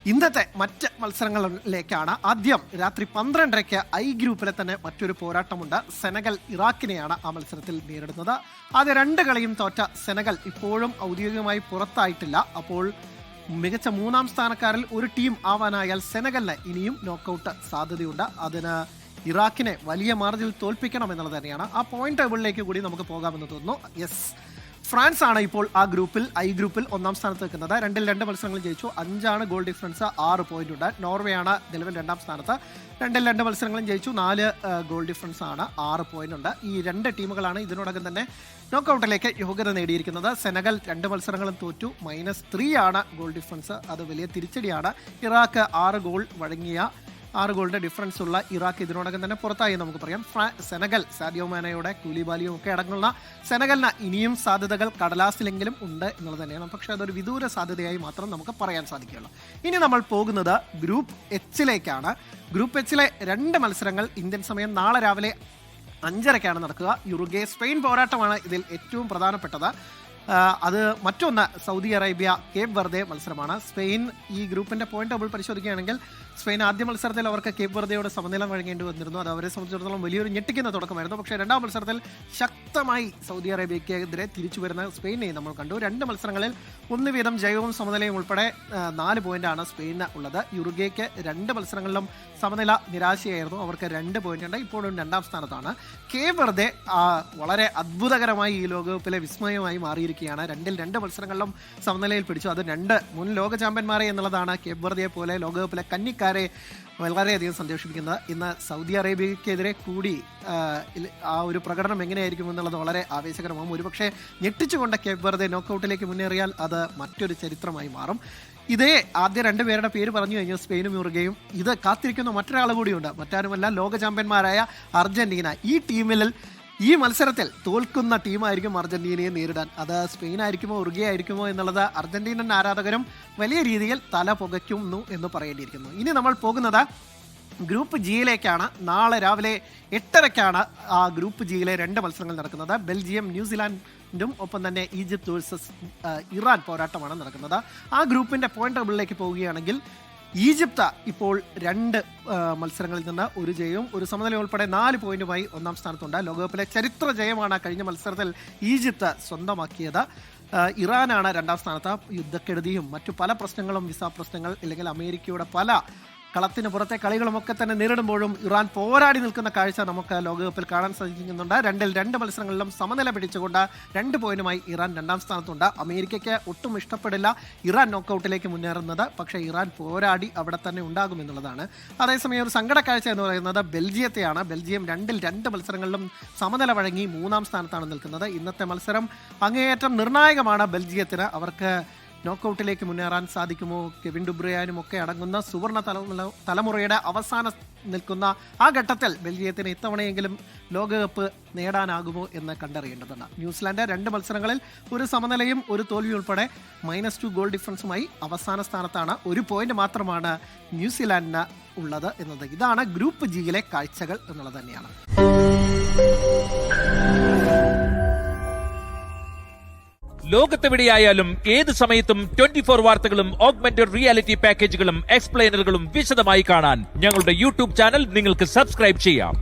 ഇന്നത്തെ മറ്റ് മത്സരങ്ങളിലേക്കാണ്. ആദ്യം രാത്രി 12:30 ഐ ഗ്രൂപ്പിലെ തന്നെ മറ്റൊരു പോരാട്ടമുണ്ട്. സെനഗൽ ഇറാഖിനെയാണ് ആ മത്സരത്തിൽ നേരിടുന്നത്. ആദ്യ 2 കളിയും തോറ്റ സെനഗൽ ഇപ്പോഴും ഔദ്യോഗികമായി പുറത്തായിട്ടില്ല. അപ്പോൾ മികച്ച 3-ാം സ്ഥാനക്കാരിൽ ഒരു ടീം ആവാനായാൽ സെനഗലിന് ഇനിയും നോക്കൌട്ട് സാധ്യതയുണ്ട്. അതിന് ഇറാഖിനെ വലിയ മാർജിനിൽ തോൽപ്പിക്കണം എന്നുള്ളത് തന്നെയാണ്. ആ പോയിന്റ് ടേബിളിലേക്ക് കൂടി നമുക്ക് പോകാമെന്ന് തോന്നുന്നു. യെസ്, ഫ്രാൻസ് ആണ് ഇപ്പോൾ ആ ഗ്രൂപ്പിൽ ഐ ഗ്രൂപ്പിൽ 1-ാം സ്ഥാനത്ത് നിൽക്കുന്നത്. 2 മത്സരങ്ങൾ ജയിച്ചു, 5 ഗോൾ ഡിഫറൻസ്, 6 പോയിന്റ് ഉണ്ട്. നോർവേ ആണ് നിലവിൽ 2-ാം സ്ഥാനത്ത്. 2 മത്സരങ്ങളും ജയിച്ചു, 4 ഗോൾ ഡിഫറൻസ് ആണ്, 6 പോയിന്റ് ഉണ്ട്. ഈ 2 ടീമുകളാണ് ഇതിനോടകം തന്നെ നോക്കൌട്ടിലേക്ക് യോഗ്യത നേടിയിരിക്കുന്നത്. സെനഗൽ 2 മത്സരങ്ങളും തോറ്റു, -3 ആണ് ഗോൾ ഡിഫറൻസ്. അത് വലിയ തിരിച്ചടിയാണ്. ഇറാഖ് 6 ഗോൾ വഴങ്ങിയ 6 ഗോളിന്റെ ഡിഫറൻസ് ഉള്ള ഇറാഖ് ഇതിനോടകം തന്നെ പുറത്തായി നമുക്ക് പറയാം. സെനഗൽ സാഡിയോ മാനയുടെ കൂലിബാലിയും ഒക്കെ അടങ്ങുന്ന സെനഗലിന് ഇനിയും സാധ്യതകൾ കടലാസിലെങ്കിലും ഉണ്ട് എന്നുള്ളത് തന്നെയാണ്. പക്ഷേ അതൊരു വിദൂര സാധ്യതയായി മാത്രം നമുക്ക് പറയാൻ സാധിക്കുകയുള്ളൂ. ഇനി നമ്മൾ പോകുന്നത് ഗ്രൂപ്പ് എച്ചിലേക്കാണ്. ഗ്രൂപ്പ് എച്ചിലെ 2 മത്സരങ്ങൾ ഇന്ത്യൻ സമയം നാളെ രാവിലെ 5:30 നടക്കുക. യുറുഗെ സ്പെയിൻ പോരാട്ടമാണ് ഇതിൽ ഏറ്റവും പ്രധാനപ്പെട്ടത്. അത് മറ്റൊന്ന് സൗദി അറേബ്യ കേപ്പ് വെർദെ മത്സരമാണ്. സ്പെയിൻ ഈ ഗ്രൂപ്പിന്റെ പോയിന്റ് ടേബിൾ പരിശോധിക്കുകയാണെങ്കിൽ സ്പെയിൻ ആദ്യ മത്സരത്തിൽ അവർക്ക് കേപ്പ് വെർദെയോട് സമനില വഴങ്ങേണ്ടി വന്നിരുന്നു. അത് അവരെ സംബന്ധിച്ചിടത്തോളം വലിയൊരു ഞെട്ടിക്കുന്ന തുടക്കമായിരുന്നു. പക്ഷേ 2-ാം മത്സരത്തിൽ ശക്തമായി സൗദി അറേബ്യക്കെതിരെ തിരിച്ചു വരുന്ന സ്പെയിനെ നമ്മൾ കണ്ടു. 2 മത്സരങ്ങളിൽ 1 വീതം ജയവും സമനിലയും ഉൾപ്പെടെ 4 പോയിന്റാണ് സ്പെയിനിന് ഉള്ളത്. യുറുഗേക്ക് 2 മത്സരങ്ങളിലും സമനില നിരാശയായിരുന്നു. അവർക്ക് 2 പോയിന്റ് ഉണ്ട്, ഇപ്പോഴും 2-ാം സ്ഥാനത്താണ്. കേപ്പ് വെർദെ വളരെ അത്ഭുതകരമായി ഈ ലോകകപ്പിലെ വിസ്മയമായി മാറിയിരിക്കുകയാണ്. 2 മത്സരങ്ങളിലും സമനിലയിൽ പിടിച്ചു. അത് 2 മുൻ ലോക ചാമ്പ്യന്മാരെ എന്നുള്ളതാണ് കേപ്പ് വെർദെയെ പോലെ ലോകകപ്പിലെ കന്നിക്കാരെ വളരെയധികം സന്തോഷിപ്പിക്കുന്നത്. ഇന്ന് സൗദി അറേബ്യക്കെതിരെ കൂടി ആ ഒരു പ്രകടനം എങ്ങനെയായിരിക്കും എന്നുള്ളത് വളരെ ആവേശകരമാകും. ഒരുപക്ഷെ ഞെട്ടിച്ചുകൊണ്ട് കേപ്പ് വെർദെ നോക്കൌട്ടിലേക്ക് മുന്നേറിയാൽ അത് മറ്റൊരു ചരിത്രമായി മാറും. ഇതേ ആദ്യ 2 പേരുടെ പേര് പറഞ്ഞു കഴിഞ്ഞു, സ്പെയിനും യുറുഗയും. ഇത് കാത്തിരിക്കുന്ന മറ്റൊരാൾ കൂടിയുണ്ട്, മറ്റാരുമല്ല ലോക ചാമ്പ്യന്മാരായ അർജന്റീന. ഈ മത്സരത്തിൽ തോൽക്കുന്ന ടീമായിരിക്കും അർജന്റീനയെ നേരിടാൻ. അത് സ്പെയിൻ ആയിരിക്കുമോ ഉറുഗ്വേ ആയിരിക്കുമോ എന്നുള്ളത് അർജന്റീനൻ ആരാധകരും വലിയ രീതിയിൽ തല പുകയ്ക്കുന്നു എന്ന് പറയേണ്ടിയിരിക്കുന്നു. ഇനി നമ്മൾ പോകുന്നത് ഗ്രൂപ്പ് ജിയിലേക്കാണ്. നാളെ രാവിലെ 8:30 ആ ഗ്രൂപ്പ് ജിയിലെ 2 മത്സരങ്ങൾ നടക്കുന്നത്. ബെൽജിയം ന്യൂസിലാൻഡും ഒപ്പം തന്നെ ഈജിപ്ത് വേഴ്സസ് ഇറാൻ പോരാട്ടമാണ് നടക്കുന്നത്. ആ ഗ്രൂപ്പിന്റെ പോയിന്റ് ടേബിളിലേക്ക് പോവുകയാണെങ്കിൽ ഈജിപ്ത് ഇപ്പോൾ 2 മത്സരങ്ങളിൽ നിന്ന് 1 ജയവും 1 സമനില ഉൾപ്പെടെ 4 പോയിന്റുമായി 1-ാം സ്ഥാനത്തുണ്ട്. ലോകകപ്പിലെ ചരിത്ര ജയമാണ് കഴിഞ്ഞ മത്സരത്തിൽ ഈജിപ്ത് സ്വന്തമാക്കിയത്. ഇറാനാണ് 2-ാം സ്ഥാനത്ത്. യുദ്ധക്കെടുതിയും മറ്റു പല പ്രശ്നങ്ങളും, വിസ പ്രശ്നങ്ങൾ, അല്ലെങ്കിൽ അമേരിക്കയുടെ പല കളത്തിന് പുറത്തെ കളികളുമൊക്കെ തന്നെ നേരിടുമ്പോഴും ഇറാൻ പോരാടി നിൽക്കുന്ന കാഴ്ച നമുക്ക് ലോകകപ്പിൽ കാണാൻ സാധിക്കുന്നുണ്ട്. 2 മത്സരങ്ങളിലും സമനില പിടിച്ചുകൊണ്ട് 2 പോയിന്റുമായി ഇറാൻ 2-ാം സ്ഥാനത്തുണ്ട്. അമേരിക്കയ്ക്ക് ഒട്ടും ഇഷ്ടപ്പെടില്ല ഇറാൻ നോക്കൌട്ടിലേക്ക് മുന്നേറുന്നത്. പക്ഷേ ഇറാൻ പോരാടി അവിടെ തന്നെ ഉണ്ടാകുമെന്നുള്ളതാണ്. അതേസമയം ഒരു സങ്കട കാഴ്ച എന്ന് പറയുന്നത് ബെൽജിയത്തെയാണ്. ബെൽജിയം 2 മത്സരങ്ങളിലും സമനില വഴങ്ങി 3-ാം സ്ഥാനത്താണ് നിൽക്കുന്നത്. ഇന്നത്തെ മത്സരം അങ്ങേയറ്റം നിർണായകമാണ് ബെൽജിയത്തിന്. അവർക്ക് നോക്കൌട്ടിലേക്ക് മുന്നേറാൻ സാധിക്കുമോ? കെവിൻ ഡുബ്രിയാനും ഒക്കെ അടങ്ങുന്ന സുവർണ തലമുറയുടെ അവസാനം നിൽക്കുന്ന ആ ഘട്ടത്തിൽ ബെൽജിയത്തിന് ഇത്തവണയെങ്കിലും ലോകകപ്പ് നേടാനാകുമോ എന്ന് കണ്ടറിയേണ്ടതുണ്ട്. ന്യൂസിലാൻഡ് 2 മത്സരങ്ങളിൽ 1 സമനിലയും 1 തോൽവി ഉൾപ്പെടെ -2 ഗോൾ ഡിഫറൻസുമായി അവസാന സ്ഥാനത്താണ്. 1 പോയിന്റ് മാത്രമാണ് ന്യൂസിലാൻഡിന് ഉള്ളത് എന്നത്. ഇതാണ് ഗ്രൂപ്പ് ജിയിലെ കാഴ്ചകൾ എന്നുള്ളത് തന്നെയാണ്. ലോകത്തെവിടെയായാലും ഏത് സമയത്തും 24 വാർത്തകളും ഓഗ്മെന്റഡ് റിയാലിറ്റി പാക്കേജുകളും എക്സ്പ്ലെയിനറുകളും വിശദമായി കാണാൻ ഞങ്ങളുടെ യൂട്യൂബ് ചാനൽ നിങ്ങൾക്ക് സബ്സ്ക്രൈബ് ചെയ്യാം.